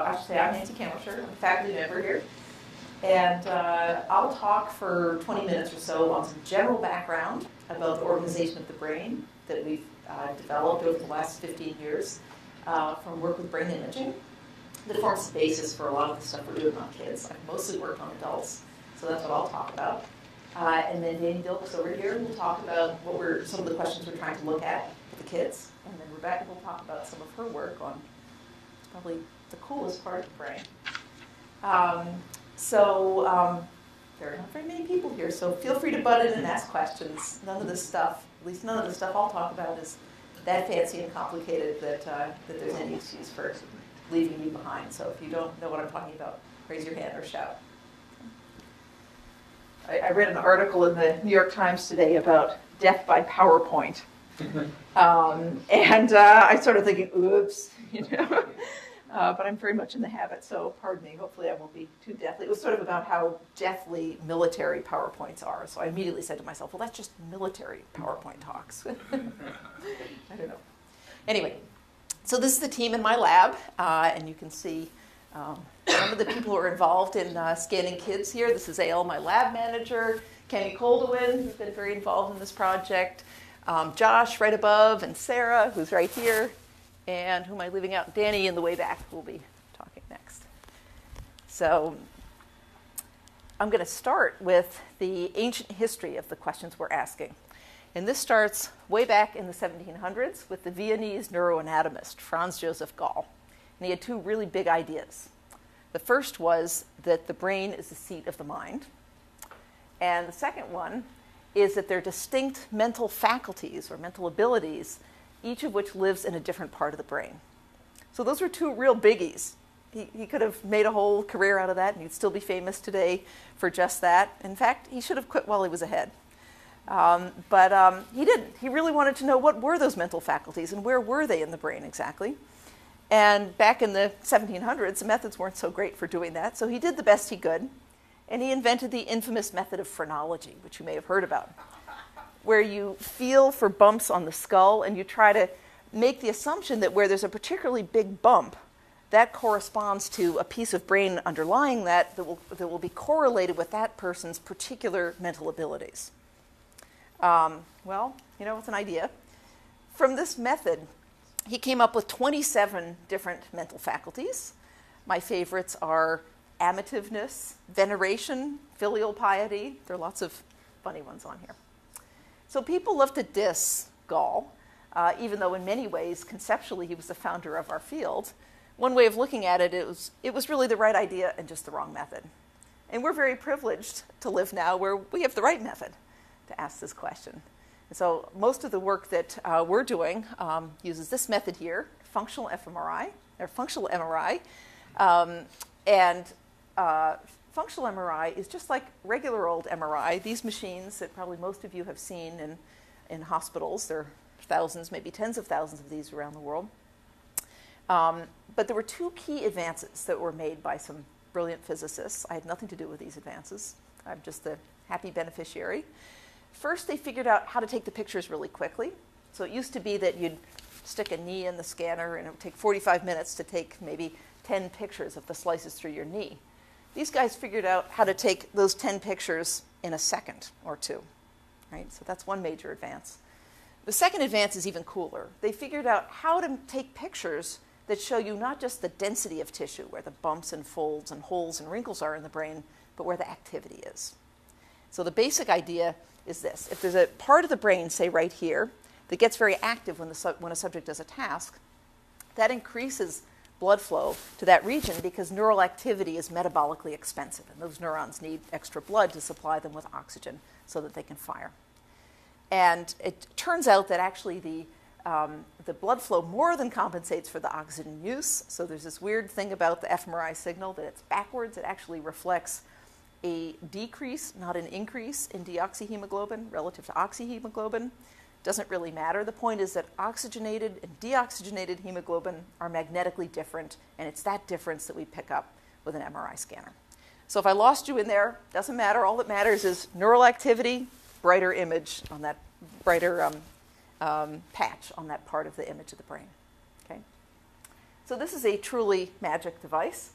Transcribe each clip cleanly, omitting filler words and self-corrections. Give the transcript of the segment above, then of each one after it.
I should say I'm Nancy Kanwisher. I'm a faculty member here. And I'll talk for 20 minutes or so on some general background about the organization of the brain that we've developed over the last 15 years from work with brain imaging that forms the basis for a lot of the stuff we're doing on kids. I've mostly worked on adults, so that's what I'll talk about. And then Dilks over here will talk about some of the questions we're trying to look at with the kids. And then Rebecca will talk about some of her work on probably the coolest part of the brain. There are not very many people here, so feel free to butt in and ask questions. None of this stuff, at least none of the stuff I'll talk about, is that fancy and complicated that there's any excuse for leaving me behind. So if you don't know what I'm talking about, raise your hand or shout. I read an article in the New York Times today about death by PowerPoint. I started thinking, oops, but I'm very much in the habit, so pardon me. Hopefully I won't be too deathly. It was sort of about how deathly military PowerPoints are. So I immediately said to myself, well, that's just military PowerPoint talks. I don't know. Anyway, so this is the team in my lab, and you can see some of the people who are involved in scanning kids here. This is Ale, my lab manager, Kenny Coldewin, who's been very involved in this project, Josh right above, and Sarah, who's right here, and who am I leaving out? Danny in the way back, who will be talking next. So I'm going to start with the ancient history of the questions we're asking. And this starts way back in the 1700s with the Viennese neuroanatomist, Franz Joseph Gall. And he had two really big ideas. The first was that the brain is the seat of the mind. And the second one is that they're distinct mental faculties or mental abilities, each of which lives in a different part of the brain. So those were two real biggies. He could have made a whole career out of that, and he'd still be famous today for just that. In fact, he should have quit while he was ahead. But he didn't. He really wanted to know what were those mental faculties and where were they in the brain exactly. And back in the 1700s, the methods weren't so great for doing that, so he did the best he could. And he invented the infamous method of phrenology, which you may have heard about, where you feel for bumps on the skull and you try to make the assumption that where there's a particularly big bump, that corresponds to a piece of brain underlying that will be correlated with that person's particular mental abilities. It's an idea. From this method, he came up with 27 different mental faculties. My favorites are amativeness, veneration, filial piety. There are lots of funny ones on here. So people love to diss Gall, even though in many ways, conceptually, he was the founder of our field. One way of looking at it is it was really the right idea and just the wrong method. And we're very privileged to live now where we have the right method to ask this question. And so most of the work that we're doing uses this method here, functional fMRI, or functional MRI. Functional MRI is just like regular old MRI. These machines that probably most of you have seen in hospitals, there are thousands, maybe tens of thousands of these around the world. But there were two key advances that were made by some brilliant physicists. I had nothing to do with these advances. I'm just the happy beneficiary. First, they figured out how to take the pictures really quickly. So it used to be that you'd stick a knee in the scanner and it would take 45 minutes to take maybe 10 pictures of the slices through your knee. These guys figured out how to take those 10 pictures in a second or two, right? So that's one major advance. The second advance is even cooler. They figured out how to take pictures that show you not just the density of tissue, where the bumps and folds and holes and wrinkles are in the brain, but where the activity is. So the basic idea is this. If there's a part of the brain, say right here, that gets very active when a subject does a task, that increases blood flow to that region because neural activity is metabolically expensive, and those neurons need extra blood to supply them with oxygen so that they can fire. And it turns out that actually the blood flow more than compensates for the oxygen use. So there's this weird thing about the fMRI signal that it's backwards. It actually reflects a decrease, not an increase, in deoxyhemoglobin relative to oxyhemoglobin. Doesn't really matter. The point is that oxygenated and deoxygenated hemoglobin are magnetically different, and it's that difference that we pick up with an MRI scanner. So if I lost you in there, doesn't matter. All that matters is neural activity, brighter image on that, brighter patch on that part of the image of the brain. Okay. So this is a truly magic device.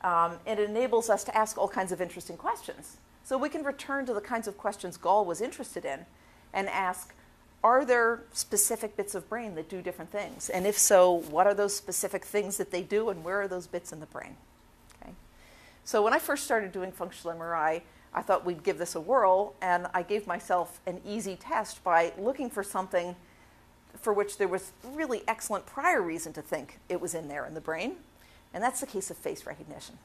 It enables us to ask all kinds of interesting questions. So we can return to the kinds of questions Gall was interested in and ask, are there specific bits of brain that do different things? And if so, what are those specific things that they do, and where are those bits in the brain? Okay. So when I first started doing functional MRI, I thought we'd give this a whirl, and I gave myself an easy test by looking for something for which there was really excellent prior reason to think it was in there in the brain, and that's the case of face recognition.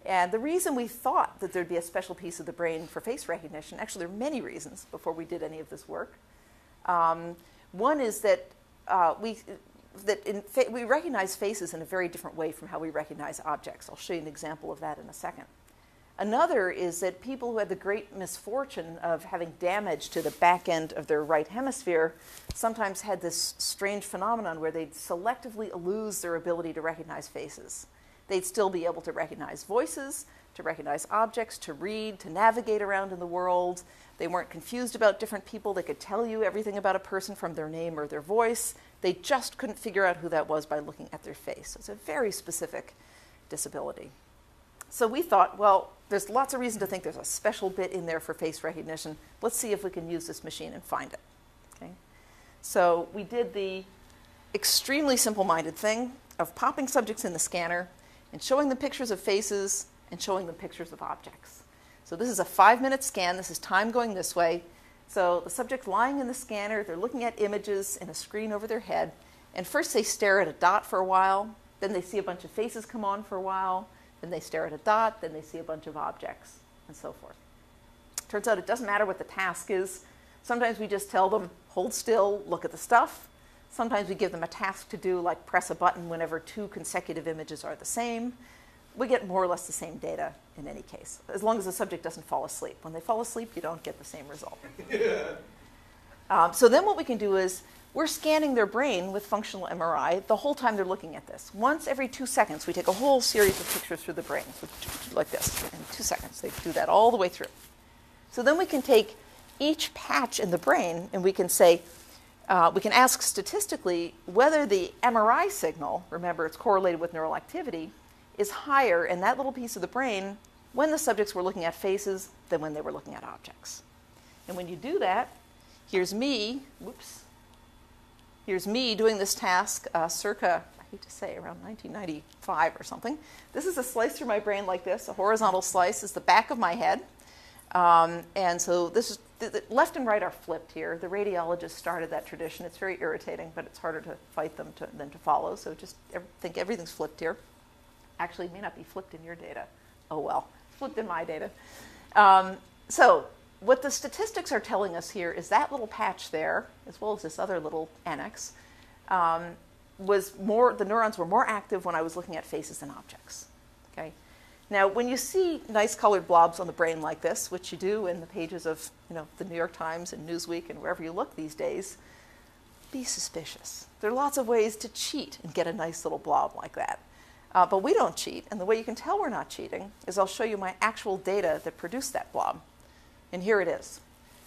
And the reason we thought that there'd be a special piece of the brain for face recognition, actually there are many reasons before we did any of this work. One is that we recognize faces in a very different way from how we recognize objects. I'll show you an example of that in a second. Another is that people who had the great misfortune of having damage to the back end of their right hemisphere sometimes had this strange phenomenon where they'd selectively lose their ability to recognize faces. They'd still be able to recognize voices, to recognize objects, to read, to navigate around in the world. They weren't confused about different people. They could tell you everything about a person from their name or their voice. They just couldn't figure out who that was by looking at their face. So it's a very specific disability. So we thought, well, there's lots of reason to think there's a special bit in there for face recognition. Let's see if we can use this machine and find it. Okay? So we did the extremely simple-minded thing of popping subjects in the scanner and showing them pictures of faces and showing them pictures of objects. So this is a 5-minute scan. This is time going this way. So the subject's lying in the scanner. They're looking at images in a screen over their head. And first they stare at a dot for a while. Then they see a bunch of faces come on for a while. Then they stare at a dot, then they see a bunch of objects, and so forth. Turns out it doesn't matter what the task is. Sometimes we just tell them, hold still, look at the stuff. Sometimes we give them a task to do, like press a button whenever 2 consecutive images are the same. We get more or less the same data in any case, as long as the subject doesn't fall asleep. When they fall asleep, you don't get the same result. So then what we can do is, we're scanning their brain with functional MRI the whole time they're looking at this. Once every 2 seconds, we take a whole series of pictures through the brain, so like this, in 2 seconds. They do that all the way through. So then we can take each patch in the brain, and we can say, we can ask statistically whether the MRI signal, remember it's correlated with neural activity, is higher in that little piece of the brain when the subjects were looking at faces than when they were looking at objects. And when you do that, here's me, whoops. Here's me doing this task circa, I hate to say, around 1995 or something. This is a slice through my brain like this. A horizontal slice is the back of my head. And so this is, the left and right are flipped here. The radiologists started that tradition. It's very irritating, but it's harder to fight them than to follow. So just think everything's flipped here. Actually, it may not be flipped in your data. Oh, well, flipped in my data. So what the statistics are telling us here is that little patch there, as well as this other little annex, the neurons were more active when I was looking at faces than objects. Okay? Now, when you see nice colored blobs on the brain like this, which you do in the pages of the New York Times and Newsweek and wherever you look these days, be suspicious. There are lots of ways to cheat and get a nice little blob like that. But we don't cheat, and the way you can tell we're not cheating is I'll show you my actual data that produced that blob. And here it is.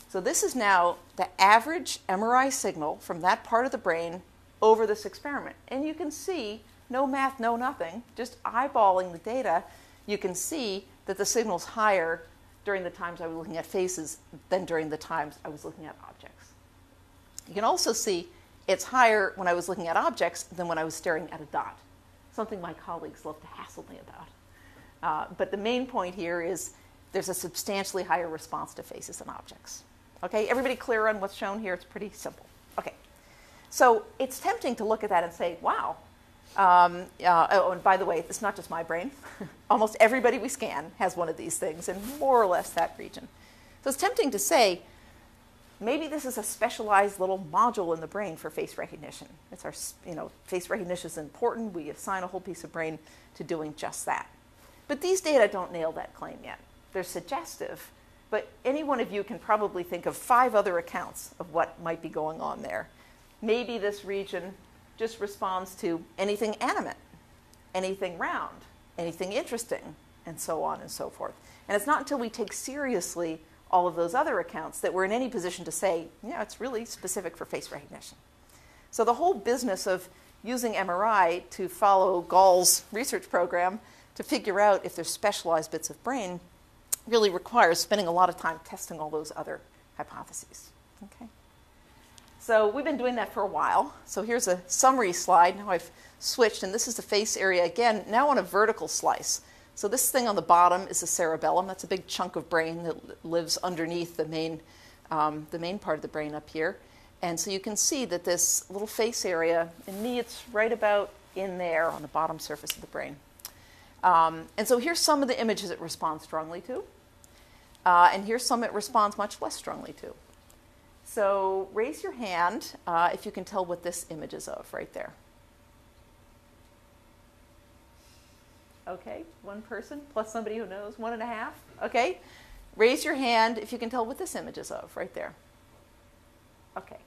So this is now the average MRI signal from that part of the brain over this experiment. And you can see, no math, no nothing, just eyeballing the data, you can see that the signal's higher during the times I was looking at faces than during the times I was looking at objects. You can also see it's higher when I was looking at objects than when I was staring at a dot, something my colleagues love to hassle me about. But the main point here is there's a substantially higher response to faces than objects. Okay, everybody clear on what's shown here? It's pretty simple. Okay, so it's tempting to look at that and say, wow. Oh, and by the way, it's not just my brain. Almost everybody we scan has one of these things in more or less that region. So it's tempting to say, maybe this is a specialized little module in the brain for face recognition. It's our, face recognition is important. We assign a whole piece of brain to doing just that. But these data don't nail that claim yet. They're suggestive, but any one of you can probably think of 5 other accounts of what might be going on there. Maybe this region just responds to anything animate, anything round, anything interesting, and so on and so forth. And it's not until we take seriously all of those other accounts that we're in any position to say, yeah, it's really specific for face recognition. So the whole business of using MRI to follow Gall's research program to figure out if there's specialized bits of brain really requires spending a lot of time testing all those other hypotheses. Okay. So we've been doing that for a while. So here's a summary slide. Now I've switched, and this is the face area again, now on a vertical slice. So this thing on the bottom is the cerebellum. That's a big chunk of brain that lives underneath the main part of the brain up here. And so you can see that this little face area, in me, it's right about in there on the bottom surface of the brain. And so here's some of the images it responds strongly to. And here's some it responds much less strongly to. So raise your hand if you can tell what this image is of right there. Okay, one person plus somebody who knows, 1.5. Okay, raise your hand if you can tell what this image is of right there. Okay,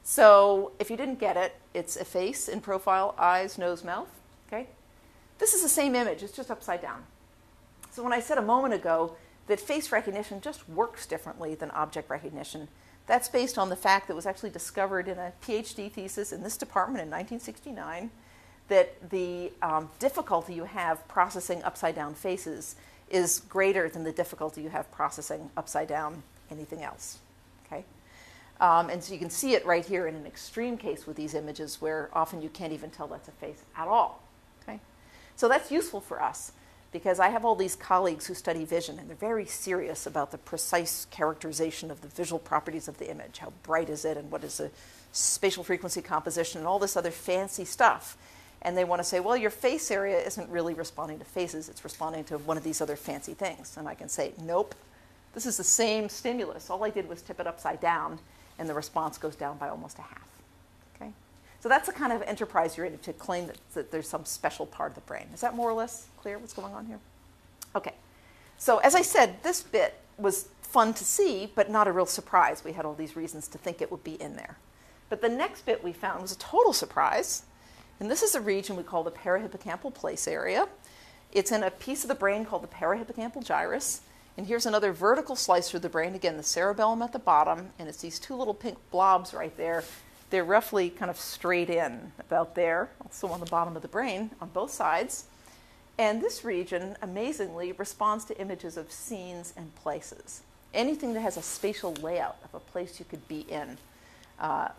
so if you didn't get it, it's a face in profile, eyes, nose, mouth. Okay, this is the same image, it's just upside down. So when I said a moment ago that face recognition just works differently than object recognition, that's based on the fact that it was actually discovered in a PhD thesis in this department in 1969, that the difficulty you have processing upside-down faces is greater than the difficulty you have processing upside-down anything else. Okay? And so you can see it right here in an extreme case with these images where often you can't even tell that's a face at all. Okay? So that's useful for us because I have all these colleagues who study vision, and they're very serious about the precise characterization of the visual properties of the image. How bright is it, and what is the spatial frequency composition, and all this other fancy stuff. And they want to say, well, your face area isn't really responding to faces, it's responding to one of these other fancy things. And I can say, nope, this is the same stimulus. All I did was tip it upside down, and the response goes down by almost a half. Okay? So that's the kind of enterprise you're in to claim that there's some special part of the brain. Is that more or less clear what's going on here? Okay. So as I said, this bit was fun to see, but not a real surprise. We had all these reasons to think it would be in there. But the next bit we found was a total surprise. And this is a region we call the parahippocampal place area. It's in a piece of the brain called the parahippocampal gyrus. And here's another vertical slice through the brain. Again, the cerebellum at the bottom, and it's these two little pink blobs right there. They're roughly kind of straight in about there, also on the bottom of the brain on both sides. And this region, amazingly, responds to images of scenes and places. Anything that has a spatial layout of a place you could be in.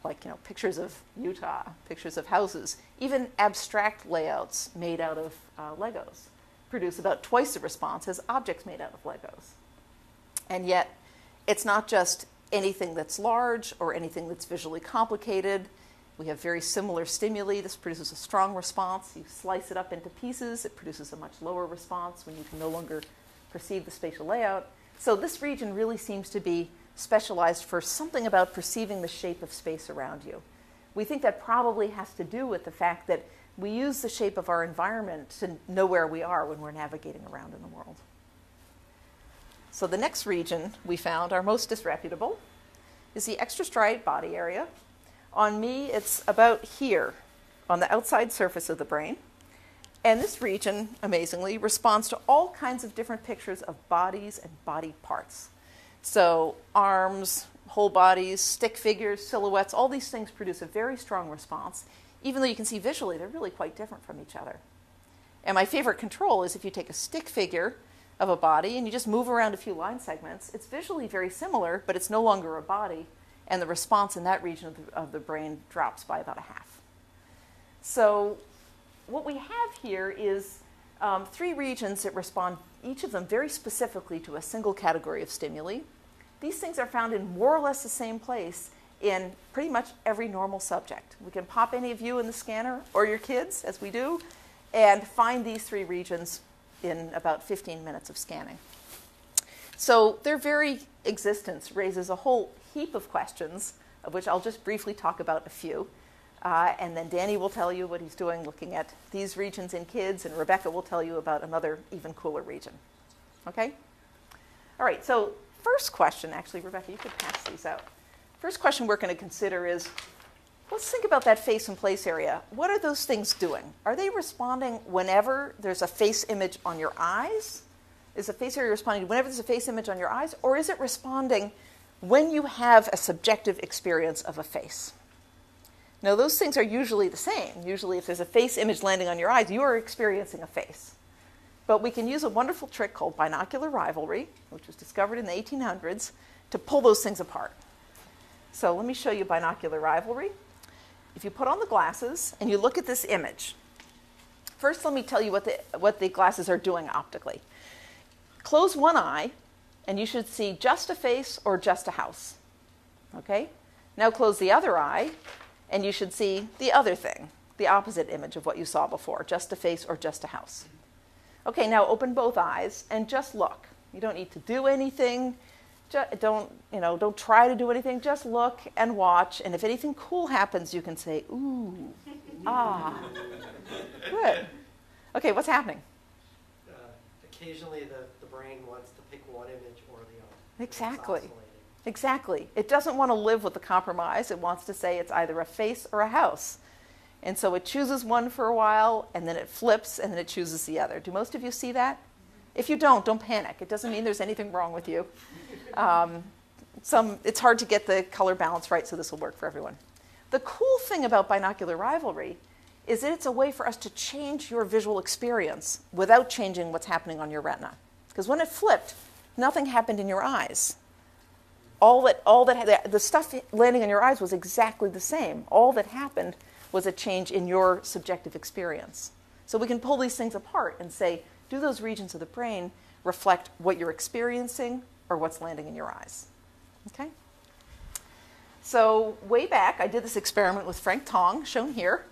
Like, pictures of Utah, pictures of houses, even abstract layouts made out of Legos produce about twice the response as objects made out of Legos. And yet, it's not just anything that's large or anything that's visually complicated. We have very similar stimuli. This produces a strong response. You slice it up into pieces. It produces a much lower response when you can no longer perceive the spatial layout. So this region really seems to be specialized for something about perceiving the shape of space around you. We think that probably has to do with the fact that we use the shape of our environment to know where we are when we're navigating around in the world. So the next region we found, our most disreputable, is the extrastriate body area. On me, it's about here, on the outside surface of the brain. And this region, amazingly, responds to all kinds of different pictures of bodies and body parts. So arms, whole bodies, stick figures, silhouettes, all these things produce a very strong response. Even though you can see visually, they're really quite different from each other. And my favorite control is if you take a stick figure of a body and you just move around a few line segments, it's visually very similar, but it's no longer a body, and the response in that region of the brain drops by about a half. So what we have here is 3 regions that respond, each of them very specifically to a single category of stimuli. These things are found in more or less the same place in pretty much every normal subject. We can pop any of you in the scanner, or your kids, as we do, and find these 3 regions in about 15 minutes of scanning. So their very existence raises a whole heap of questions, of which I'll just briefly talk about a few. And then Danny will tell you what he's doing looking at these regions in kids, and Rebecca will tell you about another even cooler region. Okay? All right, so first question, actually, Rebecca, you could pass these out. First question we're going to consider is, let's think about that face and place area. What are those things doing? Are they responding whenever there's a face image on your eyes? Is the face area responding whenever there's a face image on your eyes? Or is it responding when you have a subjective experience of a face? Now, those things are usually the same. Usually, if there's a face image landing on your eyes, you are experiencing a face. But we can use a wonderful trick called binocular rivalry, which was discovered in the 1800s, to pull those things apart. So let me show you binocular rivalry. If you put on the glasses and you look at this image, first let me tell you what the glasses are doing optically. Close one eye, and you should see just a face or just a house. Okay? Now close the other eye, and you should see the other thing, the opposite image of what you saw before, just a face or just a house. Okay, now open both eyes and just look. You don't need to do anything. Don't try to do anything. Just look and watch. And if anything cool happens, you can say, ooh, ah. Good. Okay, what's happening? Occasionally the brain wants to pick one image or the other. Exactly. Exactly. It doesn't want to live with the compromise. It wants to say it's either a face or a house. And so it chooses one for a while, and then it flips, and then it chooses the other. Do most of you see that? If you don't panic. It doesn't mean there's anything wrong with you. It's hard to get the color balance right, so this will work for everyone. The cool thing about binocular rivalry is that it's a way for us to change your visual experience without changing what's happening on your retina. Because when it flipped, nothing happened in your eyes. The stuff landing on your eyes was exactly the same. All that happened was a change in your subjective experience. So we can pull these things apart and say, do those regions of the brain reflect what you're experiencing or what's landing in your eyes? Okay? So way back, I did this experiment with Frank Tong, shown here,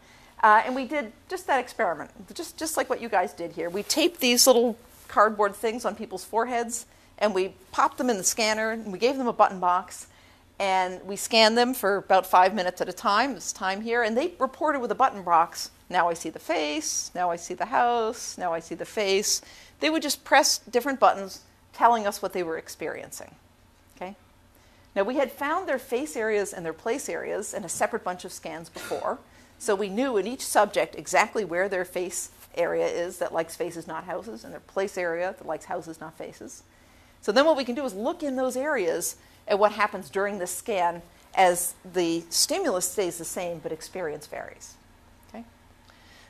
and we did just that experiment, just like what you guys did here. We taped these little cardboard things on people's foreheads, and we popped them in the scanner, and we gave them a button box, and we scanned them for about 5 minutes at a time, this time here, and they reported with a button box, now I see the face, now I see the house, now I see the face. They would just press different buttons telling us what they were experiencing. Okay? Now, we had found their face areas and their place areas in a separate bunch of scans before, so we knew in each subject exactly where their face area is that likes faces, not houses, and their place area that likes houses, not faces. So then what we can do is look in those areas at what happens during the scan as the stimulus stays the same, but experience varies. Okay?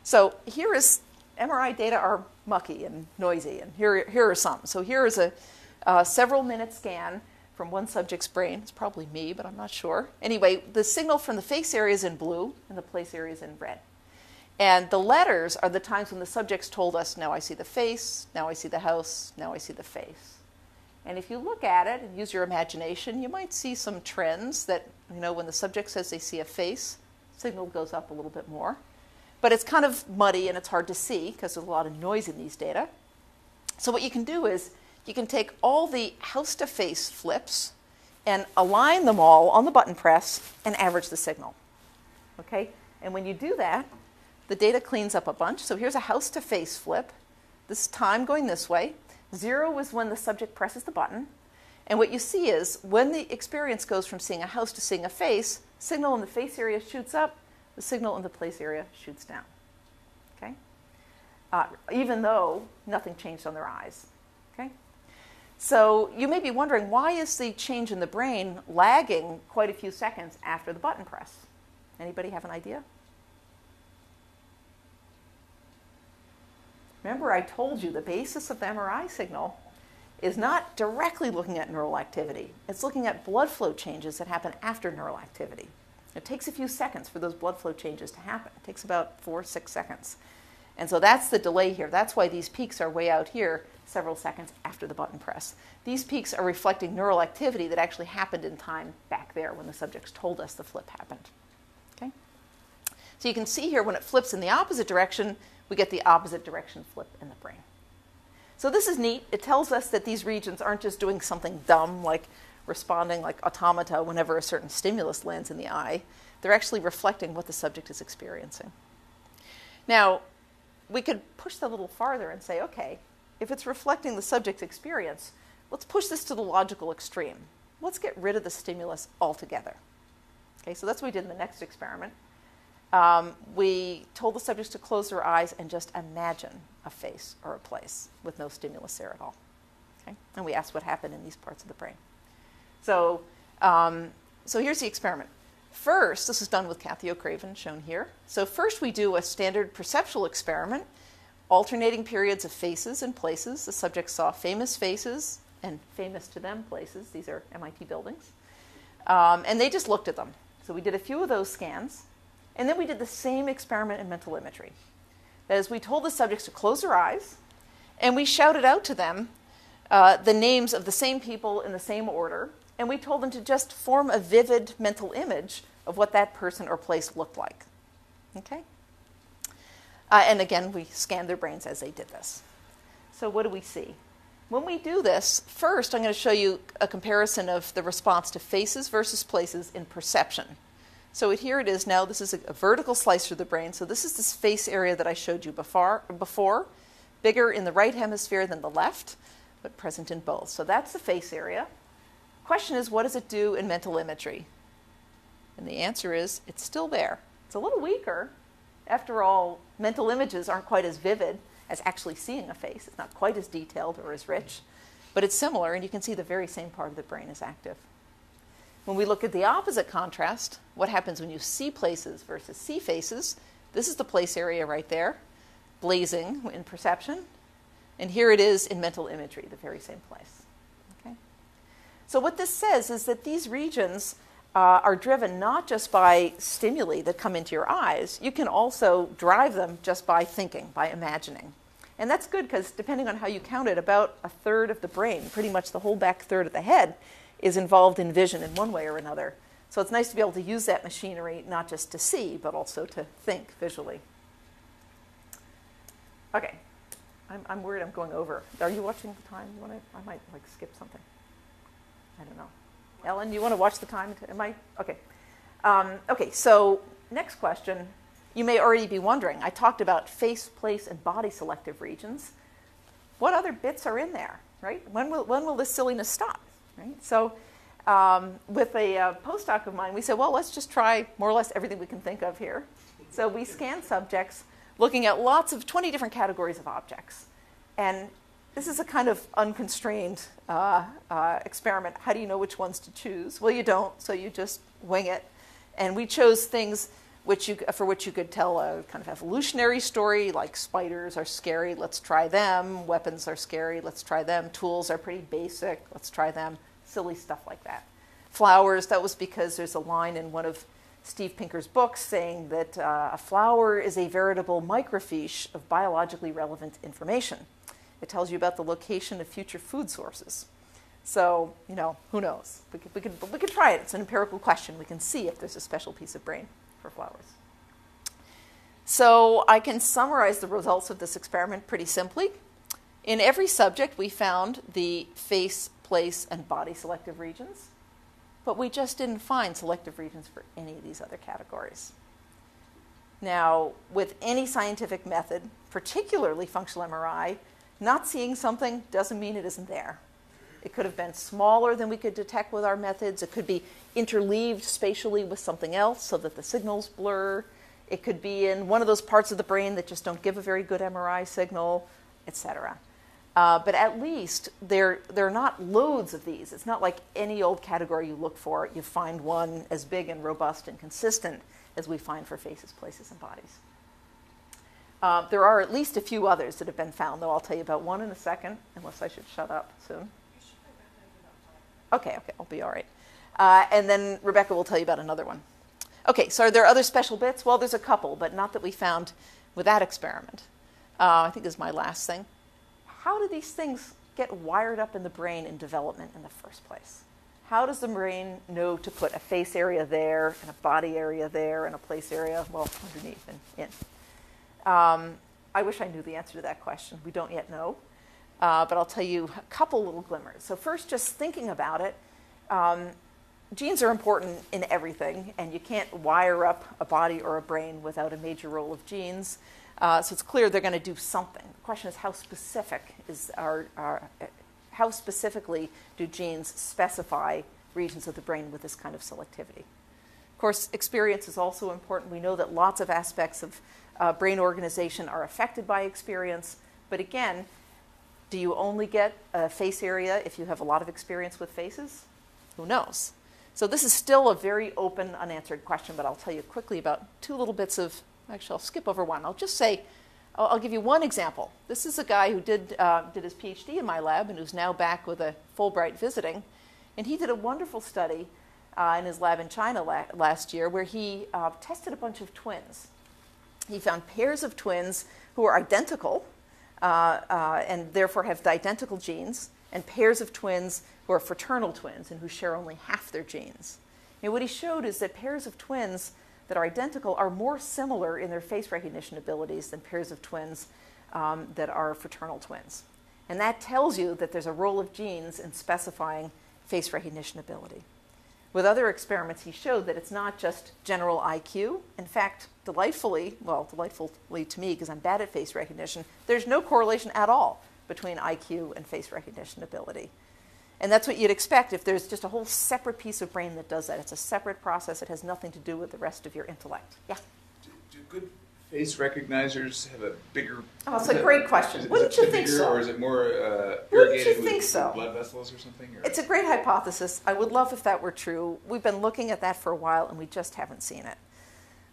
So here is, MRI data are mucky and noisy, and here are some. So here is a several-minute scan from one subject's brain. It's probably me, but I'm not sure. Anyway, the signal from the face area is in blue, and the place area is in red. And the letters are the times when the subjects told us, now I see the face, now I see the house, now I see the face. And if you look at it and use your imagination, you might see some trends that, when the subject says they see a face, signal goes up a little bit more. But it's kind of muddy and it's hard to see because there's a lot of noise in these data. So what you can do is you can take all the house-to-face flips and align them all on the button press and average the signal. Okay? And when you do that, the data cleans up a bunch. So here's a house-to-face flip. This time going this way. 0 is when the subject presses the button. And what you see is when the experience goes from seeing a house to seeing a face, signal in the face area shoots up, the signal in the place area shoots down. Okay? Even though nothing changed on their eyes. Okay? So you may be wondering, why is the change in the brain lagging quite a few seconds after the button press? Anybody have an idea? Remember, I told you the basis of the MRI signal is not directly looking at neural activity. It's looking at blood flow changes that happen after neural activity. It takes a few seconds for those blood flow changes to happen. It takes about 4 or 6 seconds. And so that's the delay here. That's why these peaks are way out here several seconds after the button press. These peaks are reflecting neural activity that actually happened in time back there when the subjects told us the flip happened. Okay? So you can see here when it flips in the opposite direction, we get the opposite direction flip in the brain. So this is neat. It tells us that these regions aren't just doing something dumb, like responding like automata whenever a certain stimulus lands in the eye. They're actually reflecting what the subject is experiencing. Now, we could push that a little farther and say, okay, if it's reflecting the subject's experience, let's push this to the logical extreme. Let's get rid of the stimulus altogether. Okay, so that's what we did in the next experiment. We told the subjects to close their eyes and just imagine a face or a place with no stimulus there at all. Okay? And we asked what happened in these parts of the brain. So, so here's the experiment. First, this is done with Kathy O'Craven, shown here. So first we do a standard perceptual experiment, alternating periods of faces and places. The subjects saw famous faces and famous to them places. These are MIT buildings. And they just looked at them. So we did a few of those scans. And then we did the same experiment in mental imagery. That is, we told the subjects to close their eyes, and we shouted out to them the names of the same people in the same order, and we told them to just form a vivid mental image of what that person or place looked like. Okay? And again, we scanned their brains as they did this. So what do we see? When we do this, first I'm going to show you a comparison of the response to faces versus places in perception. So here it is now. This is a vertical slice through the brain. So this is this face area that I showed you before, bigger in the right hemisphere than the left, but present in both. So that's the face area. Question is, what does it do in mental imagery? And the answer is, it's still there. It's a little weaker. After all, mental images aren't quite as vivid as actually seeing a face. It's not quite as detailed or as rich, but it's similar, and you can see the very same part of the brain is active. When we look at the opposite contrast, what happens when you see places versus see faces? This is the place area right there, blazing in perception, and here it is in mental imagery, the very same place. Okay? So what this says is that these regions are driven not just by stimuli that come into your eyes. You can also drive them just by thinking, by imagining. And that's good because depending on how you count it, about a third of the brain, pretty much the whole back third of the head, is involved in vision in one way or another. So it's nice to be able to use that machinery not just to see, but also to think visually. Okay, I'm worried I'm going over. Are you watching the time? I might skip something. I don't know. Ellen, you want to watch the time? Am I? Okay. Okay, so next question. You may already be wondering, I talked about face, place, and body selective regions. What other bits are in there, right? When will this silliness stop, right? So with a postdoc of mine, we said, well, let's just try more or less everything we can think of here. So we scanned subjects looking at lots of 20 different categories of objects. And this is a kind of unconstrained experiment. How do you know which ones to choose? Well, you don't, so you just wing it. And we chose things for which you could tell a kind of evolutionary story, like spiders are scary, let's try them. Weapons are scary, let's try them. Tools are pretty basic, let's try them. Silly stuff like that. Flowers, that was because there's a line in one of Steve Pinker's books saying that a flower is a veritable microfiche of biologically relevant information. It tells you about the location of future food sources. So, who knows? We could try it. It's an empirical question. We can see if there's a special piece of brain for flowers. So I can summarize the results of this experiment pretty simply. In every subject, we found the face, place, and body selective regions, but we just didn't find selective regions for any of these other categories. Now, with any scientific method, particularly functional MRI, not seeing something doesn't mean it isn't there. It could have been smaller than we could detect with our methods. It could be interleaved spatially with something else so that the signals blur. It could be in one of those parts of the brain that just don't give a very good MRI signal, etc. But at least there are not loads of these. It's not like any old category you look for, you find one as big and robust and consistent as we find for faces, places, and bodies. There are at least a few others that have been found, though I'll tell you about one in a second, unless I should shut up soon. Okay, I'll be all right. And then Rebecca will tell you about another one. Okay, so are there other special bits? Well, there's a couple, but not that we found with that experiment. I think this is my last thing. How do these things get wired up in the brain in development in the first place? How does the brain know to put a face area there, and a body area there, and a place area, well, underneath and in? I wish I knew the answer to that question. We don't yet know. But I'll tell you a couple little glimmers. So first, just thinking about it, genes are important in everything, and you can't wire up a body or a brain without a major role of genes. So it's clear they're going to do something. The question is how specifically do genes specify regions of the brain with this kind of selectivity? Of course, experience is also important. We know that lots of aspects of brain organization are affected by experience, but again, do you only get a face area if you have a lot of experience with faces? Who knows? So this is still a very open, unanswered question, but I'll tell you quickly about two little bits of, actually I'll skip over one. I'll just say, I'll give you one example. This is a guy who did his PhD in my lab and who's now back with a Fulbright visiting. And he did a wonderful study in his lab in China last year where he tested a bunch of twins. He found pairs of twins who are identical and therefore have the identical genes, and pairs of twins who are fraternal twins and who share only half their genes. And what he showed is that pairs of twins that are identical are more similar in their face recognition abilities than pairs of twins that are fraternal twins. And that tells you that there's a role of genes in specifying face recognition ability. With other experiments, he showed that it's not just general IQ. In fact, delightfully to me, because I'm bad at face recognition, there's no correlation at all between IQ and face recognition ability. And that's what you'd expect if there's just a whole separate piece of brain that does that. It's a separate process. It has nothing to do with the rest of your intellect. Yeah? Do good face recognizers have a bigger... Oh, it's a great question. Wouldn't you think so? Or is it more Wouldn't you irrigated think with so? blood vessels or something? Or? It's a great hypothesis. I would love if that were true. We've been looking at that for a while, and we just haven't seen it.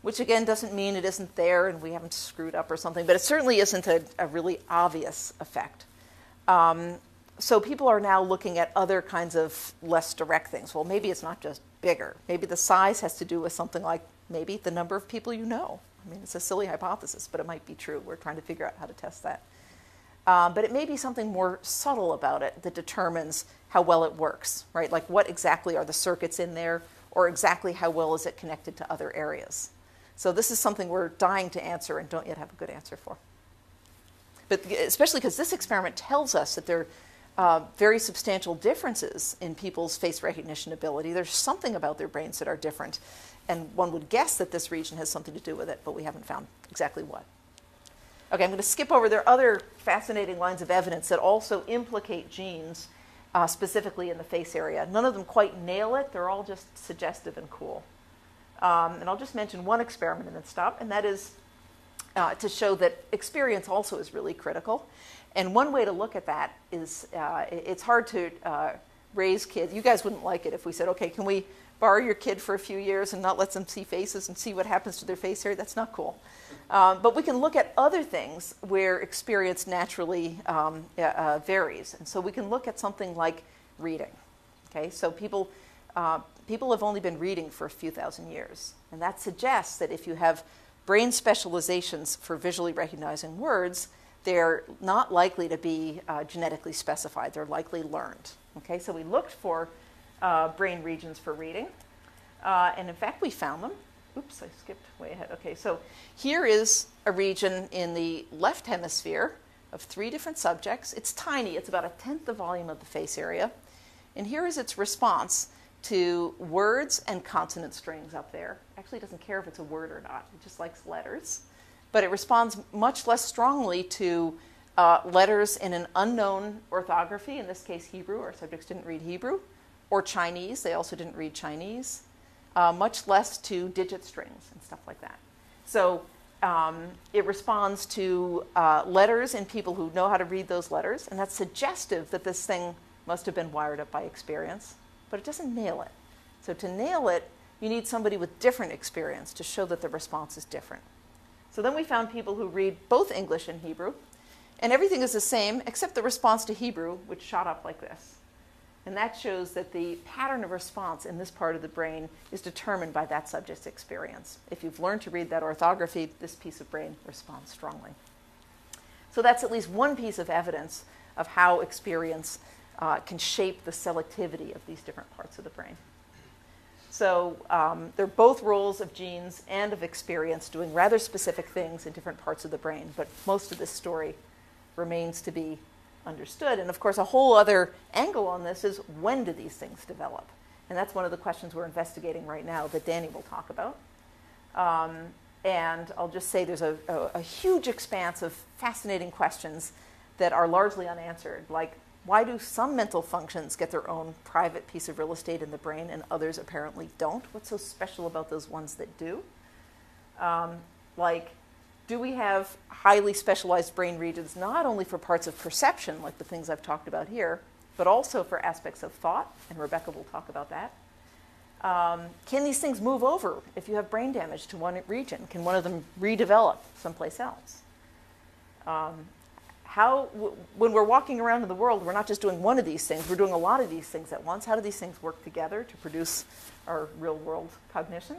Which, again, doesn't mean it isn't there and we haven't screwed up or something, but it certainly isn't a really obvious effect. So people are now looking at other kinds of less direct things. Well, maybe it's not just bigger. Maybe the size has to do with something like maybe the number of people you know. I mean, it's a silly hypothesis, but it might be true. We're trying to figure out how to test that. But it may be something more subtle about it that determines how well it works, right? Like what exactly are the circuits in there, or exactly how well is it connected to other areas? So this is something we're dying to answer and don't yet have a good answer for. But especially because this experiment tells us that there are very substantial differences in people's face recognition ability. There's something about their brains that are different. And one would guess that this region has something to do with it, but we haven't found exactly what. Okay, I'm going to skip over. There are other fascinating lines of evidence that also implicate genes, specifically in the face area. None of them quite nail it. They're all just suggestive and cool. And I'll just mention one experiment and then stop, and that is to show that experience also is really critical. And one way to look at that is it's hard to raise kids. You guys wouldn't like it if we said, okay, can we borrow your kid for a few years and not let them see faces and see what happens to their face area? That's not cool. But we can look at other things where experience naturally varies. And so we can look at something like reading. Okay, so people have only been reading for a few thousand years. And that suggests that if you have brain specializations for visually recognizing words, they're not likely to be genetically specified. They're likely learned. Okay, so we looked for brain regions for reading. And in fact, we found them. Oops, I skipped way ahead. Okay, so here is a region in the left hemisphere of 3 different subjects. It's tiny. It's about 1/10 the volume of the face area. And here is its response to words and consonant strings up there. Actually, it doesn't care if it's a word or not. It just likes letters. But it responds much less strongly to letters in an unknown orthography, in this case Hebrew. Our subjects didn't read Hebrew. Or Chinese. They also didn't read Chinese. Much less to digit strings and stuff like that. So it responds to letters in people who know how to read those letters. And that's suggestive that this thing must have been wired up by experience. But it doesn't nail it. So to nail it, you need somebody with different experience to show that the response is different. So then we found people who read both English and Hebrew. And everything is the same except the response to Hebrew, which shot up like this. And that shows that the pattern of response in this part of the brain is determined by that subject's experience. If you've learned to read that orthography, this piece of brain responds strongly. So that's at least one piece of evidence of how experience can shape the selectivity of these different parts of the brain. So they're both roles of genes and of experience doing rather specific things in different parts of the brain, but most of this story remains to be understood. And of course, a whole other angle on this is, when do these things develop? And that's one of the questions we're investigating right now that Danny will talk about. And I'll just say there's a huge expanse of fascinating questions that are largely unanswered, like why do some mental functions get their own private piece of real estate in the brain and others apparently don't? What's so special about those ones that do? Like, do we have highly specialized brain regions not only for parts of perception, like the things I've talked about here, but also for aspects of thought? And Rebecca will talk about that. Can these things move over if you have brain damage to one region? Can one of them redevelop someplace else? When we're walking around in the world, we're not just doing one of these things, we're doing a lot of these things at once. How do these things work together to produce our real-world cognition?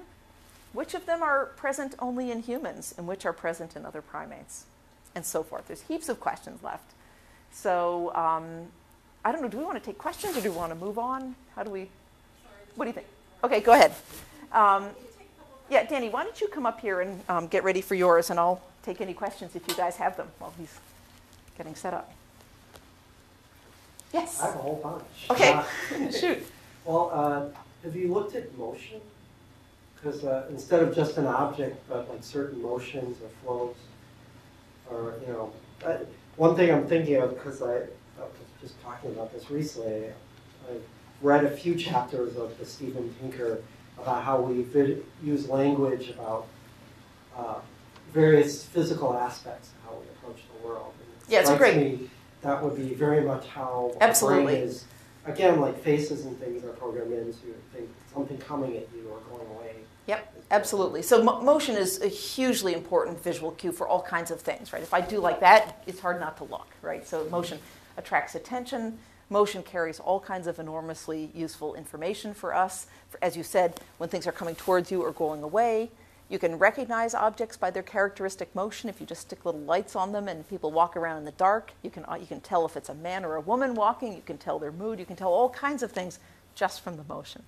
Which of them are present only in humans and which are present in other primates? And so forth. There's heaps of questions left. So, I don't know, do we want to take questions or do we want to move on? What do you think? Okay, go ahead. Yeah, Danny, why don't you come up here and get ready for yours, and I'll take any questions if you guys have them while he's getting set up. Yes? I have a whole bunch. Okay, shoot. Well, have you looked at motion? Because instead of just an object, but like certain motions or flows, or, you know, one thing I'm thinking of, because I was just talking about this recently, I've read a few chapters of the Steven Pinker about how we use language about various physical aspects of how we approach the world. And yeah, it's great. Me, that would be very much how Absolutely. the brain is. Again, like faces and things are programmed into think something coming at you or going away. Yep, absolutely. So motion is a hugely important visual cue for all kinds of things, right? If I do like that, it's hard not to look, right? So motion attracts attention. Motion carries all kinds of enormously useful information for us. As you said, when things are coming towards you or going away, you can recognize objects by their characteristic motion. If you just stick little lights on them and people walk around in the dark, you can tell if it's a man or a woman walking. You can tell their mood. You can tell all kinds of things just from the motion.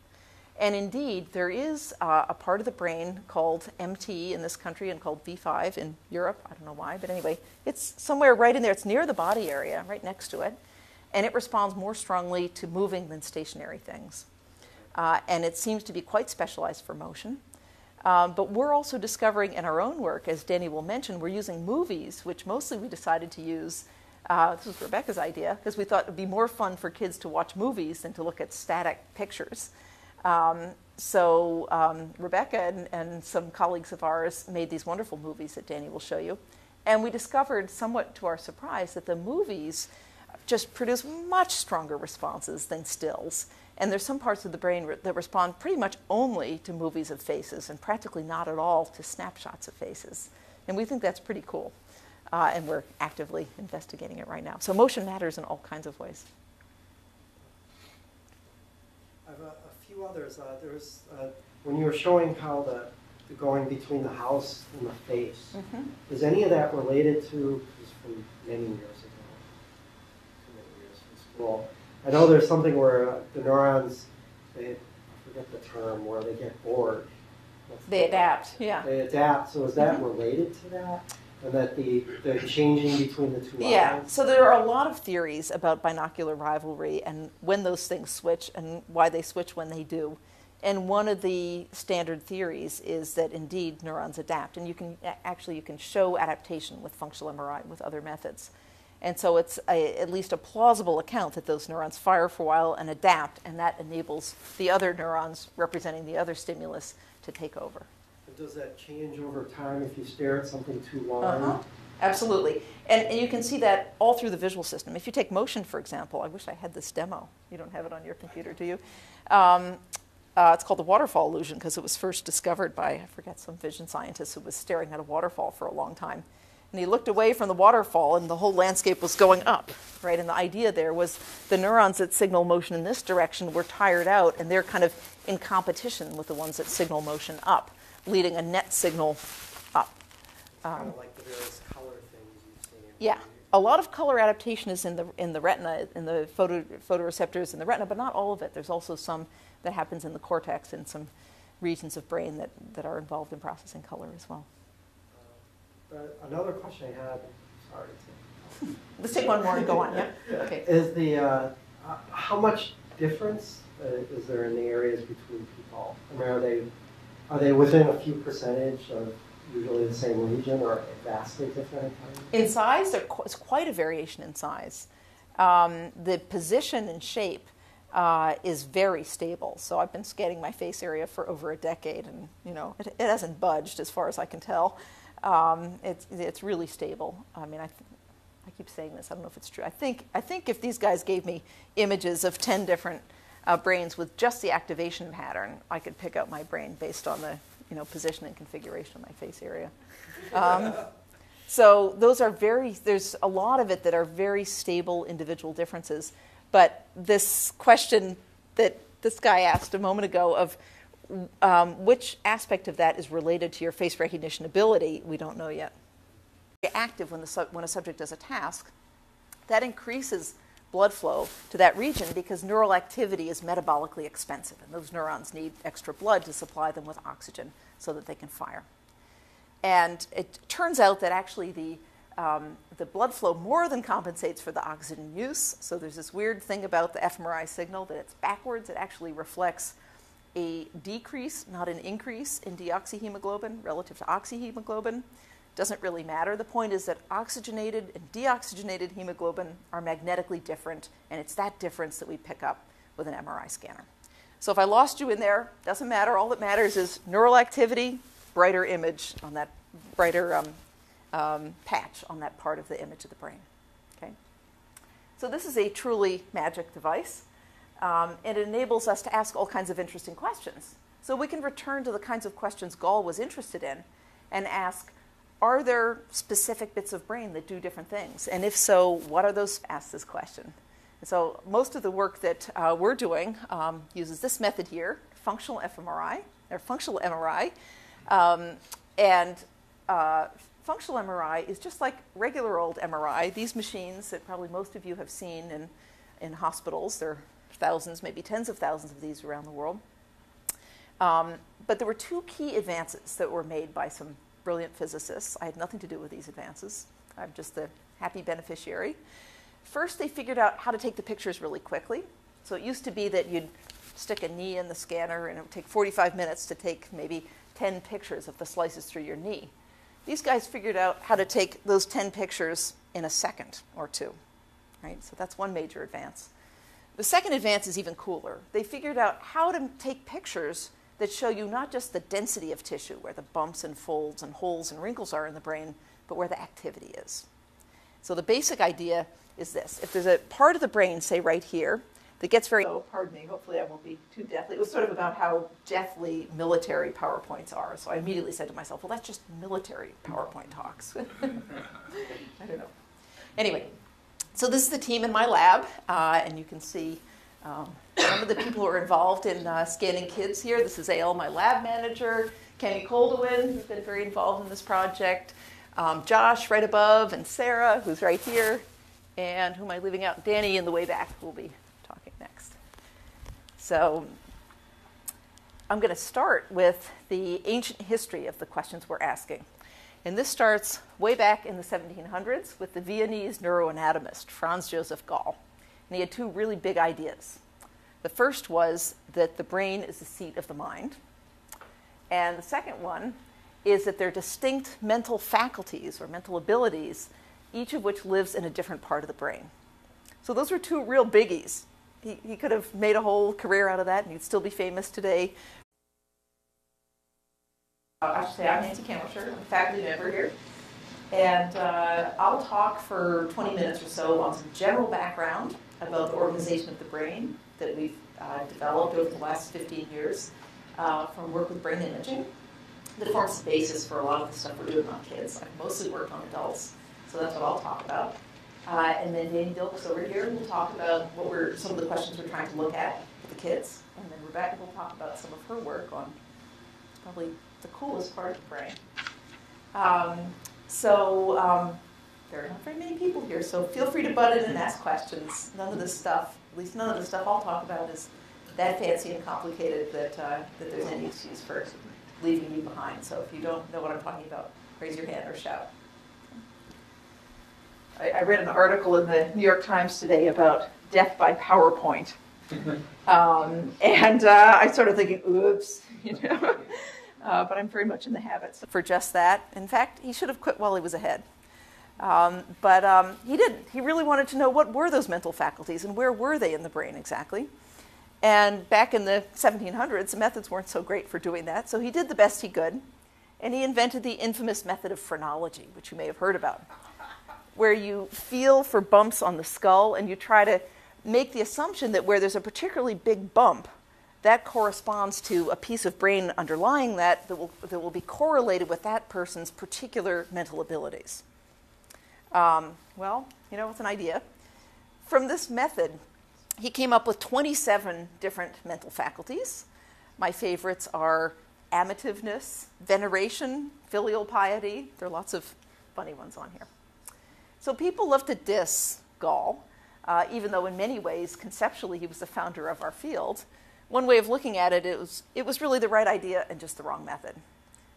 And indeed, there is a part of the brain called MT in this country and called V5 in Europe. I don't know why, but anyway, it's somewhere right in there. It's near the body area, right next to it. And it responds more strongly to moving than stationary things. And it seems to be quite specialized for motion. But we're also discovering in our own work, as Danny will mention, we're using movies, which mostly we decided to use. This was Rebecca's idea, because we thought it would be more fun for kids to watch movies than to look at static pictures. So Rebecca and some colleagues of ours made these wonderful movies that Danny will show you. And we discovered, somewhat to our surprise, that the movies just produce much stronger responses than stills. And there's some parts of the brain that respond pretty much only to movies of faces and practically not at all to snapshots of faces. And we think that's pretty cool. And we're actively investigating it right now. So motion matters in all kinds of ways. I have a few others. There was, when you were showing how the going between the house and the face, is any of that related to, this is from many years ago, too many years from school, I know there's something where the neurons, I forget the term, where they get bored. They adapt, yeah. They adapt, so is that related to that? And that the changing between the two eyes? Yeah, so there are a lot of theories about binocular rivalry and when those things switch and why they switch when they do. And one of the standard theories is that indeed neurons adapt. And you can show adaptation with functional MRI, with other methods. And so it's at least a plausible account that those neurons fire for a while and adapt, and that enables the other neurons representing the other stimulus to take over. And does that change over time if you stare at something too long? Absolutely. And you can see that all through the visual system. If you take motion, for example, I wish I had this demo. You don't have it on your computer, do you? It's called the waterfall illusion because it was first discovered by, I forget, some vision scientist who was staring at a waterfall for a long time. And he looked away from the waterfall and the whole landscape was going up, right? And the idea there was the neurons that signal motion in this direction were tired out and they're kind of in competition with the ones that signal motion up, leading a net signal up. Kind of like the various color things you've seen. Yeah. A lot of color adaptation is in the retina, in the photoreceptors in the retina, but not all of it. There's also some that happens in the cortex and some regions of brain that are involved in processing color as well. Another question I had, sorry. Let's take one more and go on, yeah? Okay. Is the, how much difference is there in the areas between people? I mean, are they within a few percentage of usually the same region or vastly different? In size, there's quite a variation in size. The position and shape is very stable. So I've been scanning my face area for over a decade, and it hasn't budged as far as I can tell. It's really stable. I mean, I keep saying this. I don't know if it's true. I think if these guys gave me images of 10 different brains with just the activation pattern, I could pick out my brain based on the position and configuration of my face area. So those are there's a lot of it that are very stable individual differences. But this question that this guy asked a moment ago of which aspect of that is related to your face recognition ability, we don't know yet. Active when a subject does a task, that increases blood flow to that region because neural activity is metabolically expensive, and those neurons need extra blood to supply them with oxygen so that they can fire. And it turns out that actually the blood flow more than compensates for the oxygen use. So there's this weird thing about the fMRI signal that it's backwards. It actually reflects a decrease, not an increase, in deoxyhemoglobin relative to oxyhemoglobin. Doesn't really matter. The point is that oxygenated and deoxygenated hemoglobin are magnetically different, and it's that difference that we pick up with an MRI scanner. So if I lost you in there, doesn't matter. All that matters is neural activity, brighter image on that, brighter patch on that part of the image of the brain. Okay? So this is a truly magic device, and it enables us to ask all kinds of interesting questions. So we can return to the kinds of questions Gall was interested in and ask, are there specific bits of brain that do different things? And if so, what are those? Ask this question. And so most of the work that we're doing uses this method here, functional fMRI, or functional MRI. Functional MRI is just like regular old MRI. These machines that probably most of you have seen in hospitals, there are thousands, maybe tens of thousands of these around the world. But there were two key advances that were made by some brilliant physicists. I had nothing to do with these advances. I'm just the happy beneficiary. First, they figured out how to take the pictures really quickly. So it used to be that you'd stick a knee in the scanner and it would take 45 minutes to take maybe 10 pictures of the slices through your knee. These guys figured out how to take those 10 pictures in a second or two, right? So that's one major advance. The second advance is even cooler. They figured out how to take pictures that show you not just the density of tissue, where the bumps and folds and holes and wrinkles are in the brain, but where the activity is. So the basic idea is this. If there's a part of the brain, say right here, that gets very... So, pardon me, hopefully I won't be too deathly. It was sort of about how deathly military PowerPoints are. So I immediately said to myself, well, that's just military PowerPoint talks. I don't know. Anyway, so this is the team in my lab, and you can see some of the people who are involved in scanning kids here. This is Ale, my lab manager, Kenny Coldewin, who's been very involved in this project, Josh right above, and Sarah, who's right here, and who am I leaving out? Danny in the way back, who will be talking next. So I'm going to start with the ancient history of the questions we're asking. And this starts way back in the 1700s with the Viennese neuroanatomist, Franz Joseph Gall. And he had two really big ideas. The first was that the brain is the seat of the mind. And the second one is that they're distinct mental faculties or mental abilities, each of which lives in a different part of the brain. So those were two real biggies. He could have made a whole career out of that, and he'd still be famous today. I should say I'm Nancy Kanwisher. I'm a faculty member here. And I'll talk for 20 minutes or so on some general background about the organization of the brain that we've developed over the last 15 years from work with brain imaging that forms the basis for a lot of the stuff we're doing on kids. I've mostly worked on adults, so that's what I'll talk about. And then Danny Dilks over here will talk about some of the questions we're trying to look at with the kids. And then Rebecca will talk about some of her work on probably the coolest part of the brain. There are not very many people here, so feel free to butt in and ask questions. None of this stuff, at least none of the stuff I'll talk about, is that fancy and complicated that there's any excuse for leaving you behind. So if you don't know what I'm talking about, raise your hand or shout. I read an article in the New York Times today about death by PowerPoint. I started thinking, oops, but I'm very much in the habit. For just that. In fact, he should have quit while he was ahead. But he didn't. He really wanted to know what were those mental faculties and where were they in the brain exactly. And back in the 1700s, the methods weren't so great for doing that, so he did the best he could. And he invented the infamous method of phrenology, which you may have heard about, where you feel for bumps on the skull and you try to make the assumption that where there's a particularly big bump, that corresponds to a piece of brain underlying that will be correlated with that person's particular mental abilities. Well, it's an idea. From this method, he came up with 27 different mental faculties. My favorites are amativeness, veneration, filial piety. There are lots of funny ones on here. So people love to diss Gall, even though in many ways, conceptually, he was the founder of our field. One way of looking at it is it was really the right idea and just the wrong method.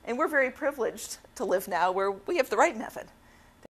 And we're very privileged to live now where we have the right method.